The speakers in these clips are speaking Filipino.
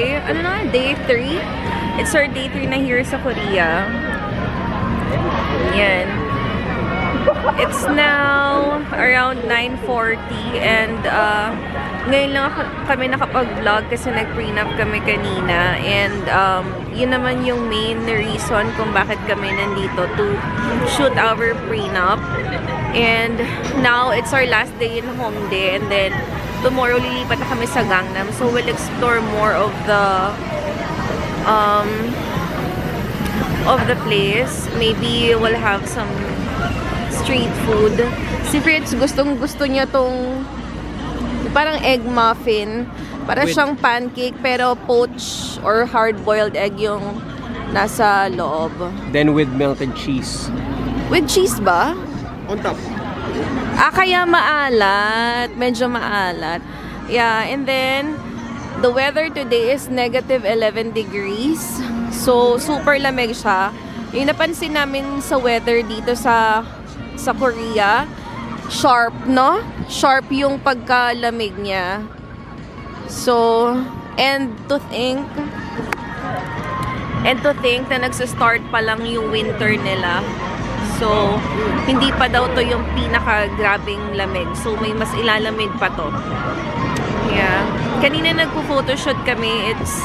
day, ano na, day 3. It's our day 3 na here sa Korea. Yan. It's now around 9:40 and ngayon lang kami nakapag-vlog kasi nag-prenup kami kanina and yun naman yung main reason kung bakit kami nandito to shoot our prenup. And now it's our last day in Hongdae and then tomorrow lilipat na kami sa Gangnam, so we'll explore more of the place. Maybe we'll have some street food. Si Fritz gustong-gusto niya tong parang egg muffin. Para siyang pancake pero poached or hard-boiled egg yung nasa loob. Then with melted cheese. With cheese ba? On top. Kaya maalat. Medyo maalat. Yeah, and then the weather today is -11 degrees. So, super lamig siya. Yung napansin namin sa weather dito sa Korea, sharp, no? Sharp yung pagkalamig niya. So, and to think na nagsa-start pa lang yung winter nila. So, hindi pa daw to yung pinaka-grabing lamig. So, may mas ilalamig pa to. Yeah. Kanina nagpo-photoshoot kami. It's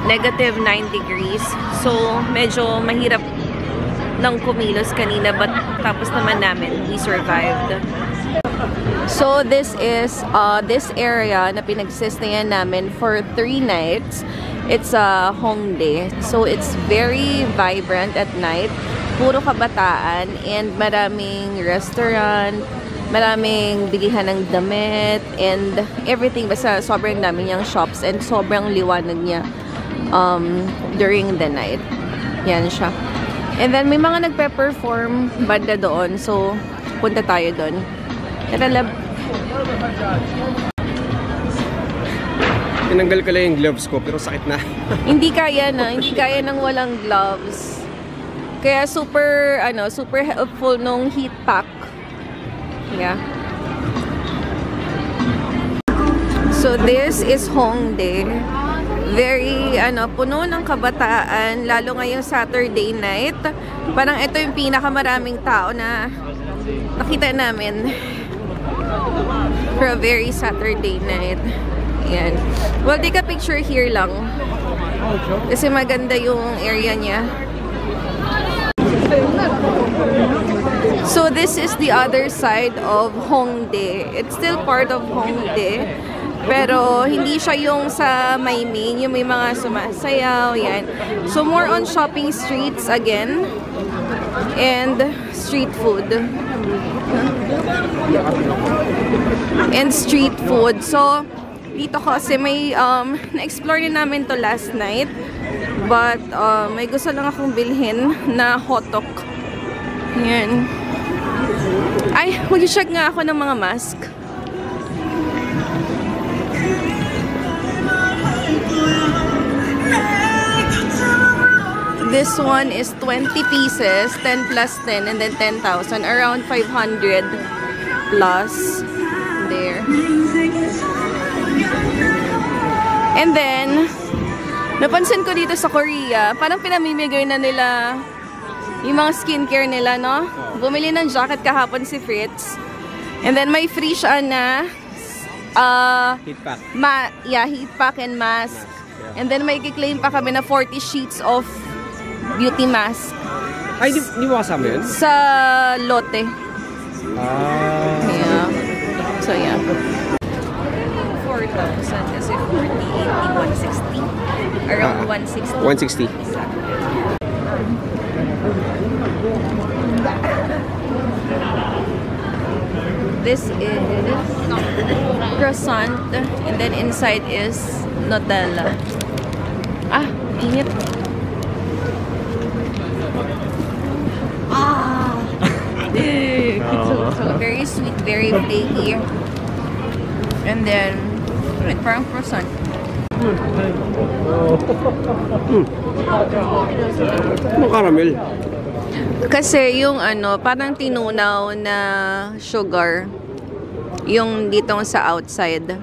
-9 degrees. So, medyo mahirap ng kumilos kanina. But, tapos naman namin, we survived. So, this is this area na pinagsistay namin for 3 nights. It's Hongdae. So, it's very vibrant at night. Puro kabataan and maraming restaurant, maraming bilihan ng damit and everything. Basta sobrang dami niyang shops and sobrang liwanag niya during the night. Yan siya. And then may mga nagpe-perform banda doon. So, punta tayo doon. Tara, Tinanggal ko lang yung gloves ko pero sakit na. Hindi kaya ng walang gloves. Kaya super helpful nung heat pack. Yeah. So this is Hongdae. Very puno ng kabataan lalo ngayong Saturday night. Parang ito yung pinakamaraming tao na nakita namin for a very Saturday night. Yan. Well, take a picture here lang. Kasi maganda yung area niya. So this is the other side of Hongdae. It's still part of Hongdae. Pero hindi siya yung sa may main, yung may mga sumasayaw, yan. So more on shopping streets again. And street food. And street food. So dito kasi may na-explore na namin to last night. But may gusto lang akong bilhin na hotdog. Yan. Ay, mag-check nga ako ng mga mask. This one is 20 pieces, 10 plus 10, and then 10,000. Around 500 plus. There. And then, napansin ko dito sa Korea, parang pinamimigay na nila yung mga skincare nila, no? Bumili ng jacket kahapon si Fritz. And then may free siya na Heat pack. Heat pack and mask. And then may kiklaim pa kami na 40 sheets of beauty mask. Ay, di mo kasama yun? Sa lote. Yeah. So, yeah. 4,000 kasi 40, 80, 160. Around 160. 160. This is croissant and then inside is Nutella. Init. So very sweet, very flaky. And then like parang croissant. Caramel. Kasi yung parang tinunaw na sugar yung dito sa outside.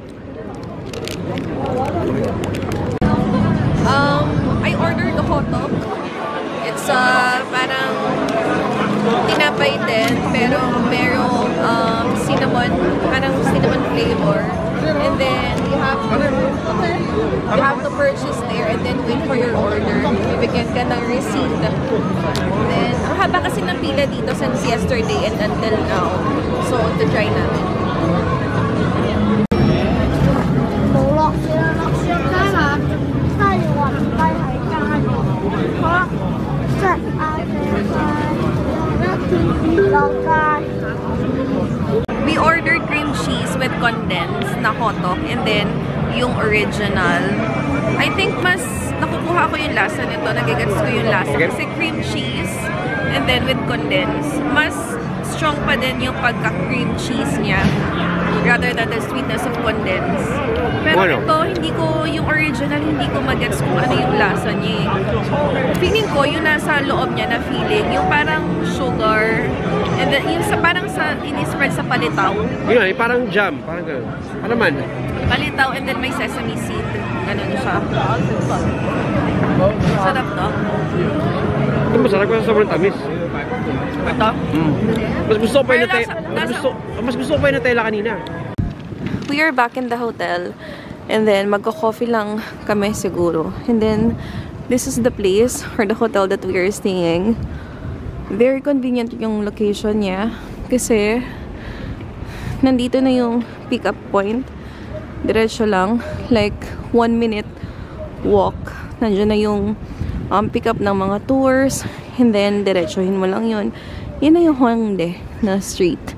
pero merong cinnamon, parang cinnamon flavor. And then you have to purchase there and then wait for your order. Bibigyan ka ng receipt. And then, ang haba kasi ng pila dito since yesterday and until now. So, to try namin. We ordered cream cheese with condensed na hotdog and then yung original. I think mas nakukuha ko yung lasa nito, nagigets ko yung lasa kasi cream cheese and then with condensed. Mas strong pa din yung pagka-cream cheese niya rather than the sweetness of condensed. Pero ito, hindi ko, yung original, hindi ko magets kung ano yung lasa niya. Feeling ko, yung nasa loob niya na feeling, yung parang sugar, and then yung sa, parang sa, in-spread sa palitaw. Yun, parang jam, parang gano'n. Ano man? Palitaw, and then may sesame seed. Ganun siya. Sarap to. Ito masarap kasi sobrang tamis. Ito? Mas gusto ko pa yung mas gusto ko pa yung Nutella kanina. We are back in the hotel. And then, magko-coffee lang kami siguro. And then, this is the place or the hotel that we are staying. Very convenient yung location niya. Kasi, nandito na yung pick-up point. Diretso lang. Like, 1 minute walk. Nandiyan na yung pick-up ng mga tours. And then, diretsohin mo lang yun. Yun na yung Hongdae na street.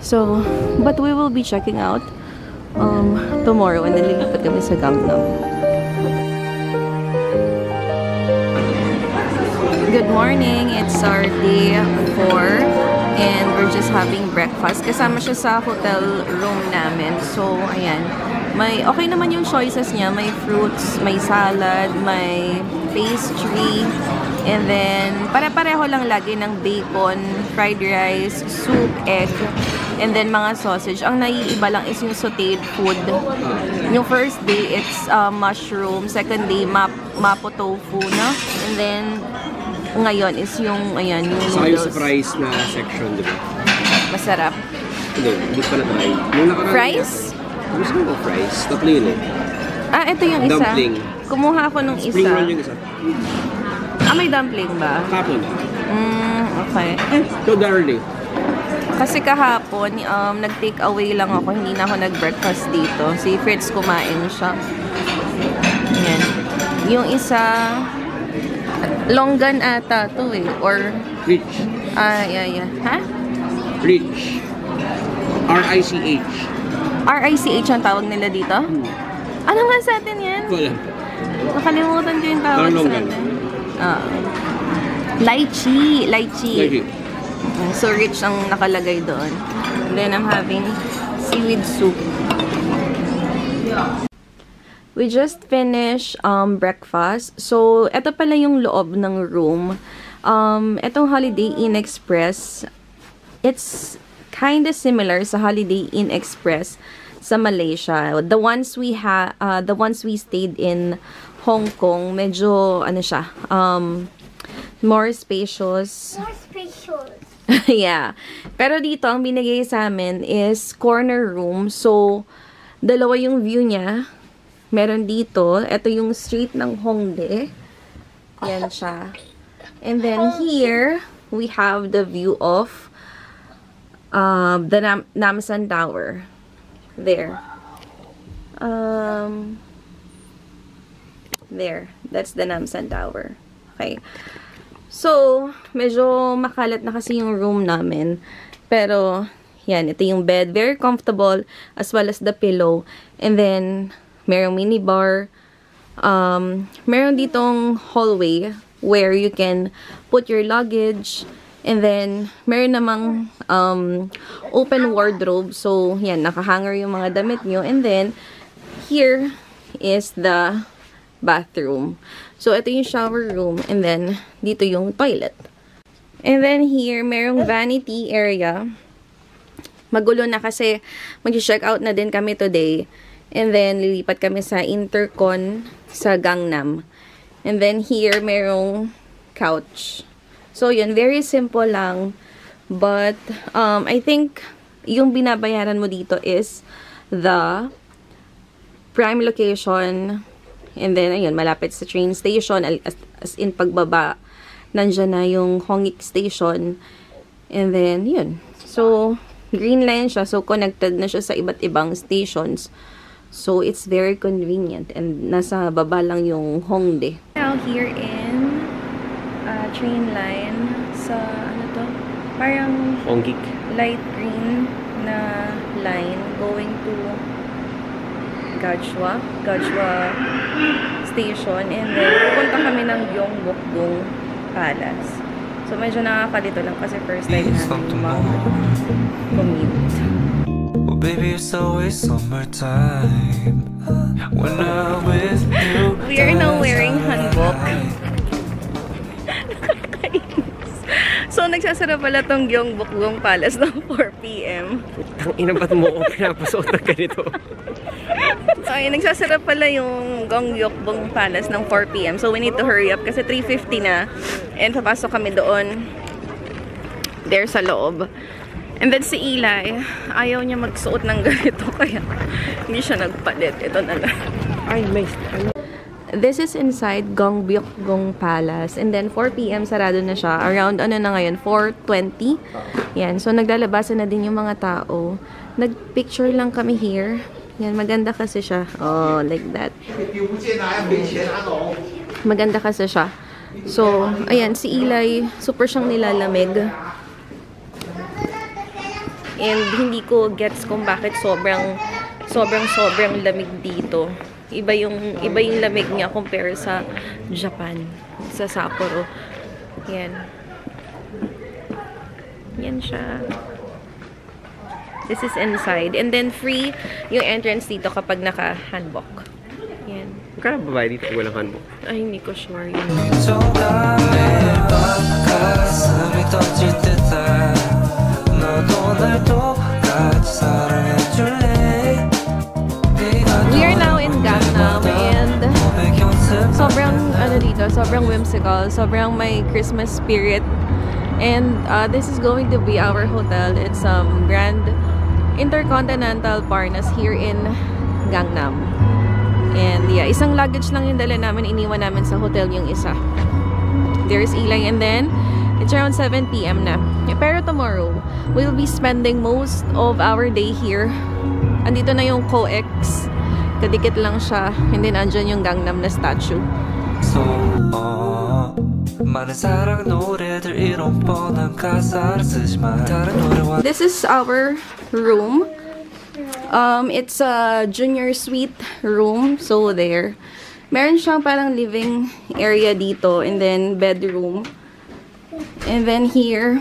So, but we will be checking out tomorrow and then lilipat kami sa Gangnam. Good morning! It's our day 4 and we're just having breakfast. Kasama siya sa hotel room namin. So, ayan. Okay naman yung choices niya. May fruits, may salad, may pastry, and then pare-pareho lang lagi ng bacon, fried rice, soup, egg, and then mga sausage. Ang naiiba lang is yung sauteed food. Yung first day, it's mushroom. Second day, mapo tofu, no? And then, ngayon is yung, ayan, yung noodles. Saka yung surprise na section, di ba? Masarap. Hindi pa na-try. Fries? Gusto ko fries. Tatlo yun eh. Ah, ito yung isa. Dumpling. Kumuha ako nung isa. Spring roll yung isa. Ah, may dumpling ba? Kapon. Okay. So darling. Kasi kahapon, nag-take away lang ako. Hindi na ako nag-breakfast dito. Si Fritz kumain siya. Ayan. Yung isa, longgan ata to eh. Or, Rich. yeah. Ha? Rich. R-I-C-H. R-I-C-H ang tawag nila dito? Ano nga sa atin yan? Wala. Nakalimutan ko yung tawag sa atin. Lychee. Lychee. So rich ang nakalagay doon. And then I'm having seaweed soup. We just finished breakfast. So, ito pala yung loob ng room. Itong Holiday Inn Express, it's kind of similar sa Holiday Inn Express sa Malaysia. The ones we stayed in Hong Kong, medyo ano siya, more spacious. More spacious. Yeah. Pero dito ang binigay sa amin is corner room. So, dalawa yung view niya. Meron dito, ito yung street ng Hongdae. Yan siya. And then here, we have the view of the Namsan Tower. There. There. That's the Namsan Tower. Okay. So, medyo makalat na kasi yung room namin. Pero, yan. Ito yung bed. Very comfortable. As well as the pillow. And then, merong minibar. Meron ditong hallway where you can put your luggage. And then, meron namang open wardrobe. So, yan, nakahanger yung mga damit nyo. And then, here is the bathroom. So, ito yung shower room. And then, dito yung toilet. And then, here, merong vanity area. Magulo na kasi mag-check out na din kami today. And then, lilipat kami sa Intercon sa Gangnam. And then, here, merong couch. So, yun, very simple lang. But, I think, yung binabayaran mo dito is the prime location. And then, ayun, malapit sa train station. As in, pagbaba, nandyan na yung Hongik Station. And then, yun. So, green line siya. So, connected na siya sa iba't ibang stations. So, it's very convenient. And nasa baba lang yung Hongdae. Now, here in train line sa, ano to? Parang Hongik. light green na line going to Gajwa Station. And then, pupunta kami ng Gyeongbokgung Palace. So, medyo nakakalito lang kasi first time namin mag-commute. Well, baby, it's always summertime when I'm with you. We are now wearing hanbok. So, nagsasara pala tong Gyeongbokgung Palace ng 4 p.m. Ang ina, ba't mo ako pinapasuot na ganito? Ay, nagsasara pala yung Gyeongbokgung Palace ng 4 p.m. So, we need to hurry up kasi 3:50 na. And papasok kami doon. There sa loob. And then si Eli, ayaw niya magsuot ng ganito kaya hindi siya nagpalit. Ito na lang. Ay, may... This is inside Gyeongbokgung Palace. And then 4 p.m. sarado na siya. Around ano na ngayon? 4:20. Yan. So naglalabasan na din yung mga tao. Nagpicture lang kami here. Yan. Maganda kasi siya. Oh, like that. Maganda kasi siya. So, ayan. Si Eli, super siyang nilalamig. And hindi ko gets kung bakit sobrang lamig dito. Iba yung lamig niya compare sa Japan, sa Sapporo. Yan. Yan siya. This is inside. And then free yung entrance dito kapag naka-hanbok. Yan. Magkano babae dito kung walang hanbok? Ay, hindi ko sure yun. We are now in Gangnam and sobrang whimsical, sobrang may Christmas spirit. And this is going to be our hotel. It's Grand Intercontinental Parnas here in Gangnam. And yeah, isang luggage lang yung dala namin, iniwan namin sa hotel yung isa. There's Eli and then it's around 7 p.m. na. Pero tomorrow, we'll be spending most of our day here. Andito na yung COEX. Kadikit lang siya. And then andyan yung Gangnam na statue. This is our room. It's a junior suite room. So there. Meron siyang parang living area dito. And then bedroom. And then here,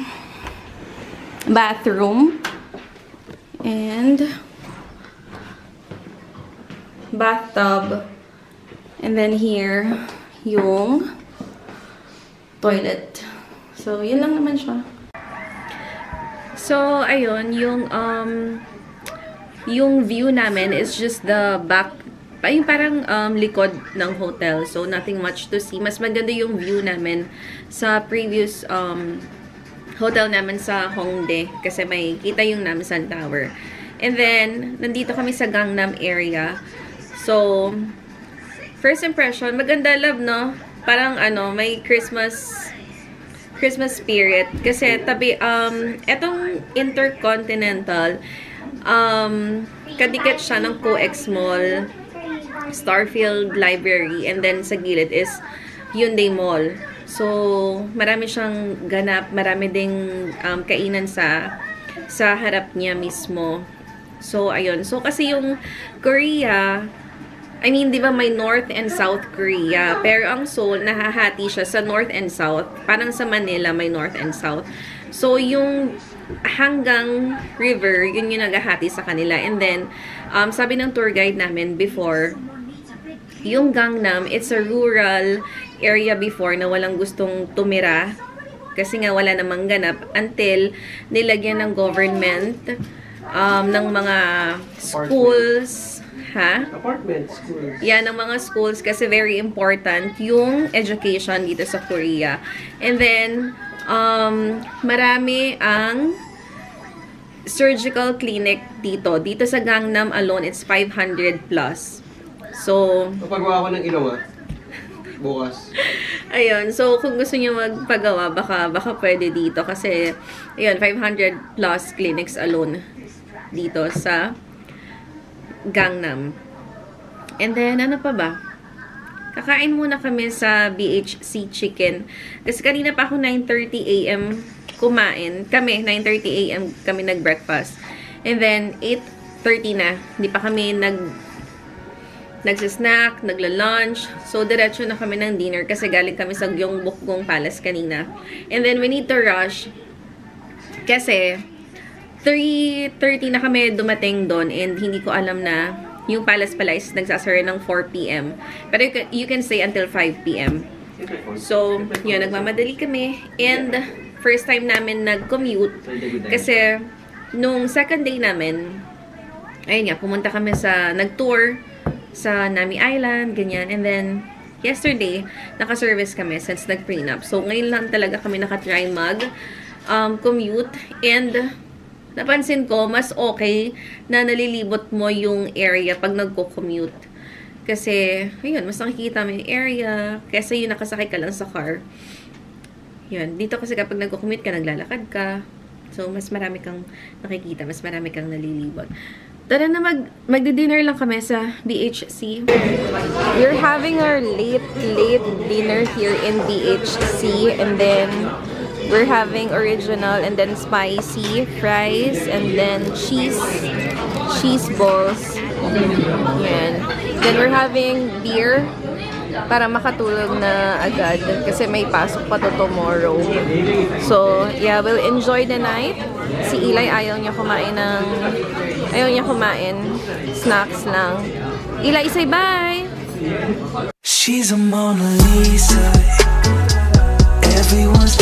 bathroom. And bathtub. And then here, yung toilet. So, yun lang naman siya. So, ayun, yung view namin is just the back, yung parang likod ng hotel. So, nothing much to see. Mas maganda yung view namin sa previous hotel namin sa Hongdae. Kasi may kita yung Namsan Tower. And then, nandito kami sa Gangnam area. So, first impression, maganda, love, no? Parang may Christmas spirit. Kasi tabi, etong Intercontinental, kadikit siya ng COEX Mall, Starfield Library, and then sa gilid is Hyundai Mall. So, marami siyang ganap, marami ding kainan sa harap niya mismo. So, ayun. So, kasi yung Korea, I mean, di ba may North and South Korea, pero ang Seoul, nahahati siya sa North and South. Parang sa Manila, may North and South. So, yung hanggang river, yun yung naghahati sa kanila. And then, sabi ng tour guide namin before, yung Gangnam, it's a rural area before na walang gustong tumira. Kasi nga wala namang ganap until nilagyan ng government ng mga schools, Apartment schools. Yan, ng mga schools kasi very important yung education dito sa Korea. And then, Marami ang surgical clinic dito. Dito sa Gangnam alone, it's 500 plus. So, Papagawa ko ng ilong bukas. ayun. So, kung gusto niyo magpagawa, baka pwede dito. Kasi, ayun, 500 plus clinics alone dito sa Gangnam. And then, ano pa ba? Kakain muna kami sa BHC Chicken. Kasi kanina pa ako 9:30 AM kumain. 9:30 AM kami nag-breakfast. And then, 8:30 na. Hindi pa kami nagsisnack, nagla-lunch. So, diretso na kami ng dinner kasi galing kami sa Gyeongbokgung Palace kanina. And then, we need to rush kasi 3:30 na kami dumating doon and hindi ko alam na yung palace pala is nagsasara ng 4 PM. Pero you can stay until 5 PM. So, yun, nagmamadali kami. And, first time namin nag-commute. Kasi, nung second day namin, ayun nga, pumunta kami nag-tour sa Nami Island, ganyan. And then, yesterday, naka-service kami since nag-prenup. So, ngayon lang talaga kami nakatry mag-commute. And, napansin ko, mas okay na nalilibot mo yung area pag nagko-commute. Kasi, ayun, mas nakikita mo yung area kaysa yung nakasakay ka lang sa car. Yun, dito kasi kapag nagko-commute ka, naglalakad ka. So, mas marami kang nakikita, mas marami kang nalilibot. Tara na magdi-dinner lang kami sa BHC. We're having our late dinner here in BHC. And then, we're having original and then spicy fries and then cheese balls. Yan. Then we're having beer para makatulog na agad kasi may pasok pa to tomorrow. So, yeah, we'll enjoy the night. Si Eli ayaw niya kumain. Snacks lang. Eli, say bye! She's a Mona Lisa. Everyone's